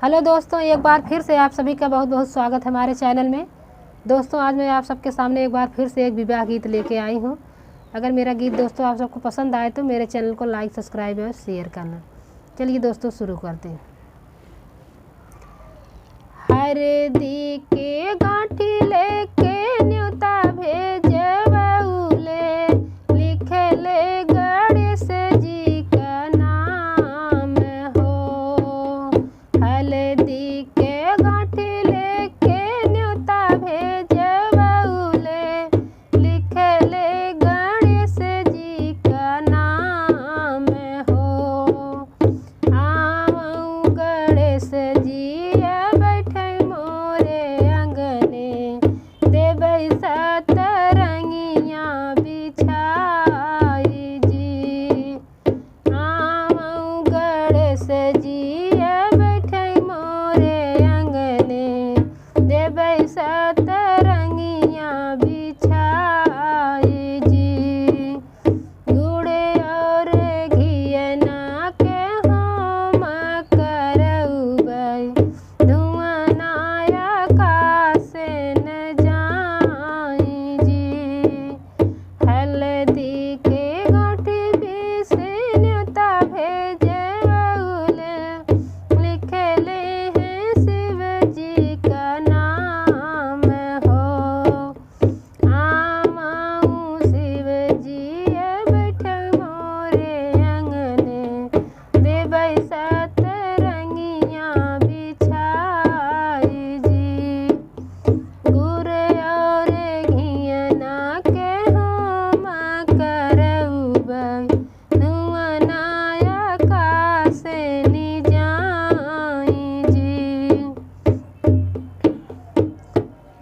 Hello दोस्तों, एक बार फिर से आप सभी का बहुत बहुत स्वागत है हमारे चैनल में। दोस्तों, आज मैं आप सबके सामने एक बार फिर से एक विवाह गीत लेके आई हूँ। अगर मेरा गीत दोस्तों आप सबको पसंद आए तो मेरे चैनल को लाइक, सब्सक्राइब और शेयर करना। चलिए दोस्तों, शुरू करते हैं। हरदी के गांठी लेके न्योता भेजे बउले, लिखले गणेश जी का नाम हो। हल्दी के गांठी लेके न्योता भेजे बउले, लिखले गणेश जी का नाम हो। आऊं गणेश जी सतरंगिया बिछाई जी। आऊं गणेश जी बैठे मोरे अंगने, देबै सतरंगिया बिछाई जी। गुड़े और घियना के हम करउबै, धुआं नाया कासे न हल्दी के गांठी पीसे न्योता भेजे बउले, लिखले हैं शिव जी का नाम हो। आऊं शिव जी बैठे मोरे अंगने, देबै सतरंगिया बिछाई जी। गुड़ और घियना के धुआं नाया कासे नि जाई जी।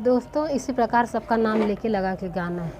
दोस्तों, इसी प्रकार सबका नाम लेके लगा के गाना है।